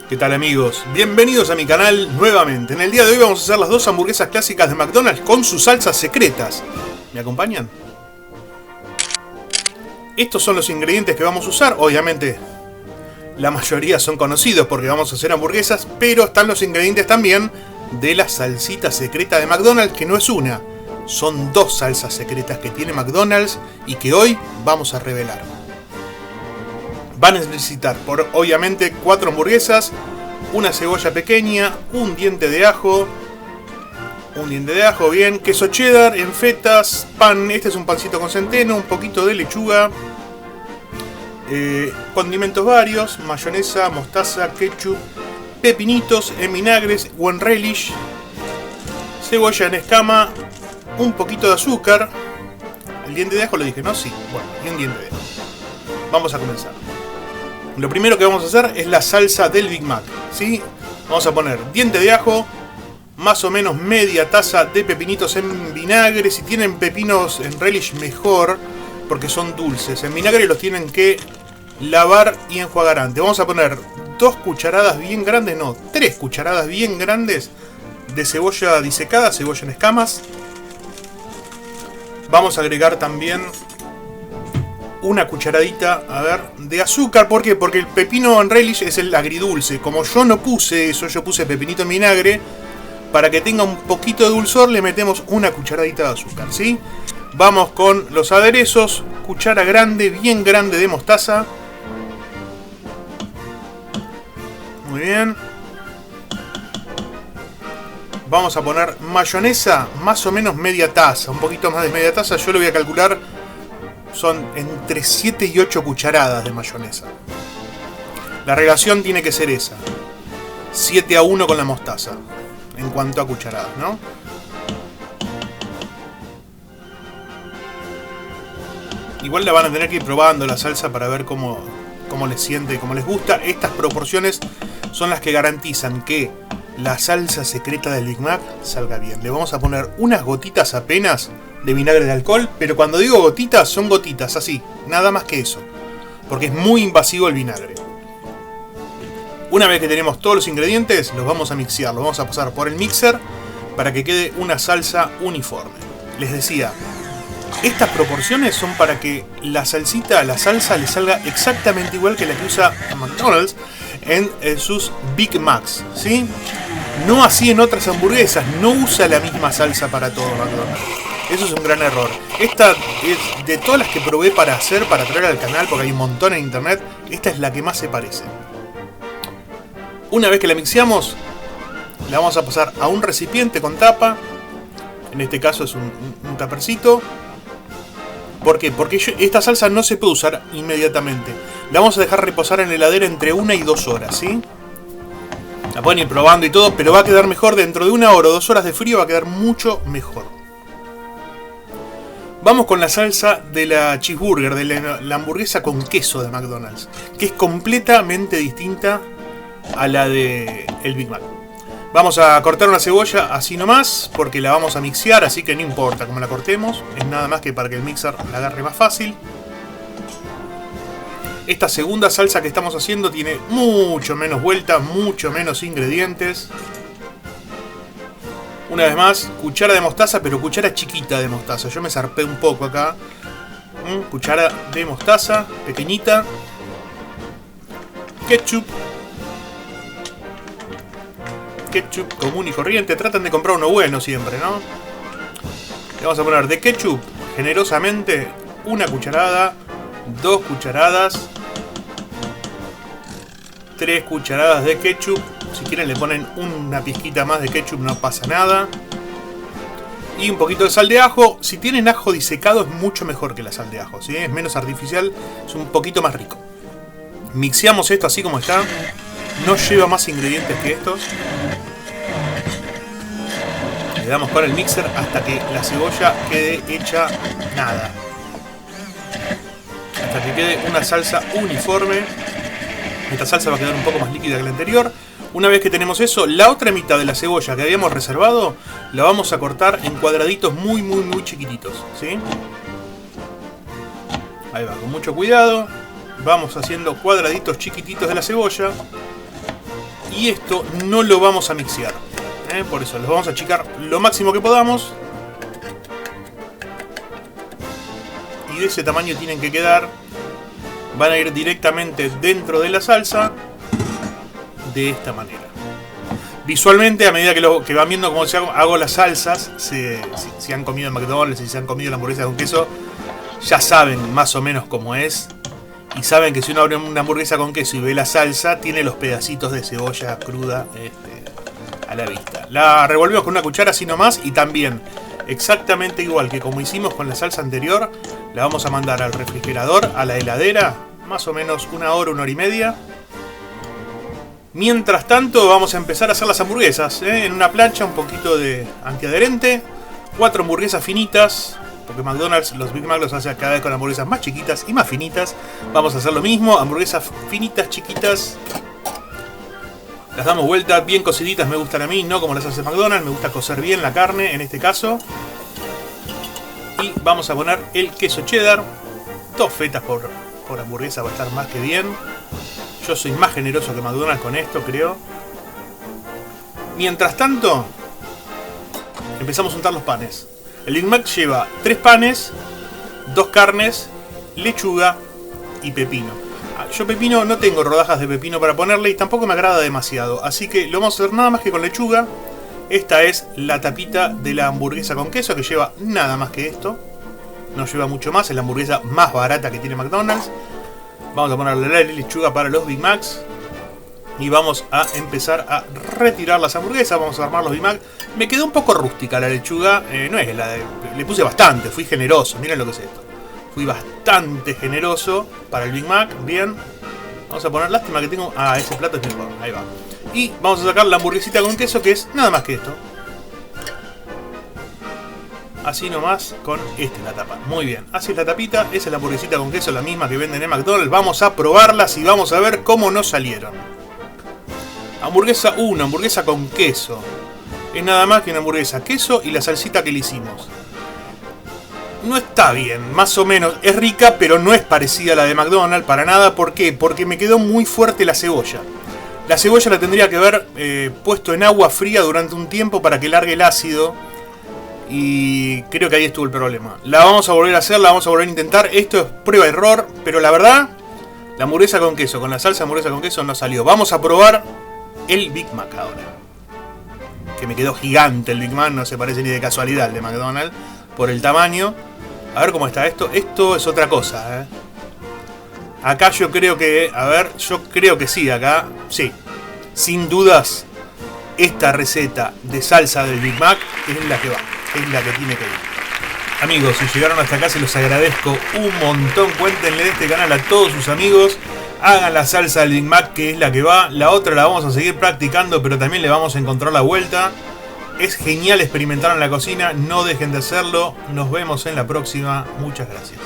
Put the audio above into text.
¿Qué tal, amigos? Bienvenidos a mi canal nuevamente. En el día de hoy vamos a hacer las dos hamburguesas clásicas de McDonald's con sus salsas secretas. ¿Me acompañan? Estos son los ingredientes que vamos a usar. Obviamente la mayoría son conocidos porque vamos a hacer hamburguesas, pero están los ingredientes también de la salsita secreta de McDonald's, que no es una, son dos salsas secretas que tiene McDonald's y que hoy vamos a revelar. Van a necesitar, obviamente, 4 hamburguesas, una cebolla pequeña, un diente de ajo, bien, queso cheddar en fetas, pan, este es un pancito con centeno, un poquito de lechuga, condimentos varios, mayonesa, mostaza, ketchup, pepinitos en vinagres o en relish, cebolla en escama, un poquito de azúcar, el diente de ajo lo dije, ¿no? Sí, bueno, y un diente de ajo. Vamos a comenzar. Lo primero que vamos a hacer es la salsa del Big Mac, ¿sí? Vamos a poner diente de ajo, más o menos media taza de pepinitos en vinagre. Si tienen pepinos en relish, mejor, porque son dulces. En vinagre los tienen que lavar y enjuagar antes. Vamos a poner 2 cucharadas bien grandes, no, 3 cucharadas bien grandes de cebolla disecada, cebolla en escamas. Vamos a agregar también una cucharadita, de azúcar. ¿Por qué? Porque el pepino en relish es el agridulce. Como yo no puse eso, yo puse pepinito en vinagre. Para que tenga un poquito de dulzor le metemos una cucharadita de azúcar, ¿sí? Vamos con los aderezos. Cuchara grande, bien grande de mostaza. Muy bien. Vamos a poner mayonesa, más o menos media taza. Un poquito más de media taza, yo lo voy a calcular. Son entre 7 y 8 cucharadas de mayonesa. La relación tiene que ser esa. 7-1 con la mostaza. En cuanto a cucharadas, ¿no? Igual la van a tener que ir probando la salsa para ver cómo les siente y cómo les gusta. Estas proporciones son las que garantizan que la salsa secreta del Big Mac salga bien. Le vamos a poner unas gotitas apenas de vinagre de alcohol, pero cuando digo gotitas, son gotitas así, nada más que eso, porque es muy invasivo el vinagre. Una vez que tenemos todos los ingredientes, los vamos a mixear, los vamos a pasar por el mixer para que quede una salsa uniforme. Les decía, estas proporciones son para que la salsa le salga exactamente igual que la que usa McDonald's en sus Big Macs, ¿sí? No así en otras hamburguesas, no usa la misma salsa para todo McDonald's. Eso es un gran error. Esta es de todas las que probé para traer al canal, porque hay un montón en internet, esta es la que más se parece. Una vez que la mixeamos, la vamos a pasar a un recipiente con tapa. En este caso es un tapercito. ¿Por qué? Porque esta salsa no se puede usar inmediatamente. La vamos a dejar reposar en la heladera entre 1 y 2 horas, ¿sí? La pueden ir probando y todo, pero va a quedar mejor dentro de 1 hora o 2 horas de frío, va a quedar mucho mejor. Vamos con la salsa de la cheeseburger, de la hamburguesa con queso de McDonald's, que es completamente distinta a la de el Big Mac. Vamos a cortar una cebolla así nomás, porque la vamos a mixear, así que no importa cómo la cortemos, es nada más que para que el mixer la agarre más fácil. Esta segunda salsa que estamos haciendo tiene mucho menos vuelta, mucho menos ingredientes. Una vez más, cuchara de mostaza, pero cuchara chiquita de mostaza. Yo me zarpé un poco acá. Cuchara de mostaza, pequeñita. Ketchup. Ketchup común y corriente. Tratan de comprar uno bueno siempre, ¿no? Le vamos a poner de ketchup, generosamente, 1 cucharada, 2 cucharadas, 3 cucharadas de ketchup. Si quieren le ponen una pizquita más de ketchup, no pasa nada. Y un poquito de sal de ajo. Si tienen ajo disecado es mucho mejor que la sal de ajo, ¿sí? Es menos artificial, es un poquito más rico. Mixeamos esto así como está. No lleva más ingredientes que estos. Le damos con el mixer hasta que la cebolla quede hecha nada. Hasta que quede una salsa uniforme. Esta salsa va a quedar un poco más líquida que la anterior. Una vez que tenemos eso, la otra mitad de la cebolla que habíamos reservado la vamos a cortar en cuadraditos muy chiquititos, ¿sí? Ahí va, con mucho cuidado. Vamos haciendo cuadraditos chiquititos de la cebolla. Y esto no lo vamos a mixear. Por eso los vamos a achicar lo máximo que podamos. Y de ese tamaño tienen que quedar. Van a ir directamente dentro de la salsa. De esta manera. Visualmente, a medida que van viendo cómo hago las salsas, si han comido en McDonald's, si se han comido la hamburguesa con queso, ya saben más o menos cómo es. Y saben que si uno abre una hamburguesa con queso y ve la salsa, tiene los pedacitos de cebolla cruda a la vista. La revolvemos con una cuchara así nomás y también, exactamente igual que como hicimos con la salsa anterior, la vamos a mandar al refrigerador, a la heladera, más o menos 1 hora, 1 hora y media. Mientras tanto vamos a empezar a hacer las hamburguesas, en una plancha, un poquito de antiadherente, 4 hamburguesas finitas, porque McDonald's los Big Mac los hace cada vez con hamburguesas más chiquitas y más finitas. Vamos a hacer lo mismo, hamburguesas finitas, chiquitas. Las damos vuelta, bien cociditas me gustan a mí, no como las hace McDonald's, me gusta cocer bien la carne en este caso. Y vamos a poner el queso cheddar, 2 fetas por hamburguesa va a estar más que bien. Yo soy más generoso que McDonald's con esto, creo. Mientras tanto, empezamos a untar los panes. El Big Mac lleva 3 panes, 2 carnes, lechuga y pepino. Yo pepino no tengo rodajas de pepino para ponerle y tampoco me agrada demasiado. Así que lo vamos a hacer nada más que con lechuga. Esta es la tapita de la hamburguesa con queso que lleva nada más que esto. No lleva mucho más, es la hamburguesa más barata que tiene McDonald's. Vamos a ponerle la lechuga para los Big Macs. Y vamos a empezar a retirar las hamburguesas. Vamos a armar los Big Mac. Me quedó un poco rústica la lechuga. No es la de... Le puse bastante, fui generoso. Miren lo que es esto. Fui bastante generoso para el Big Mac. Bien. Vamos a poner, lástima que tengo... Ah, ese plato es mejor. Ahí va. Y vamos a sacar la hamburguesita con queso, que es nada más que esto. Así nomás con la tapa. Muy bien. Así es la tapita. Esa es la hamburguesita con queso, la misma que venden en McDonald's. Vamos a probarlas y vamos a ver cómo nos salieron. Hamburguesa 1, hamburguesa con queso. Es nada más que una hamburguesa, queso y la salsita que le hicimos. No está bien, más o menos. Es rica, pero no es parecida a la de McDonald's para nada. ¿Por qué? Porque me quedó muy fuerte la cebolla. La cebolla la tendría que haber puesto en agua fría durante un tiempo para que largue el ácido. Y creo que ahí estuvo el problema. La vamos a volver a hacer, la vamos a volver a intentar. Esto es prueba-error, pero la verdad, la hamburguesa con queso, con la salsa hamburguesa con queso no salió. Vamos a probar el Big Mac ahora. Que me quedó gigante el Big Mac, no se parece ni de casualidad al de McDonald's por el tamaño. A ver cómo está esto. Esto es otra cosa, Acá yo creo que... A ver, yo creo que sí, acá. Sí. Sin dudas, esta receta de salsa del Big Mac es la que va. Es la que tiene que ir. Amigos, si llegaron hasta acá se los agradezco un montón. Cuéntenle de este canal a todos sus amigos. Hagan la salsa del Big Mac, que es la que va. La otra la vamos a seguir practicando, pero también le vamos a encontrar la vuelta. Es genial experimentar en la cocina. No dejen de hacerlo. Nos vemos en la próxima. Muchas gracias.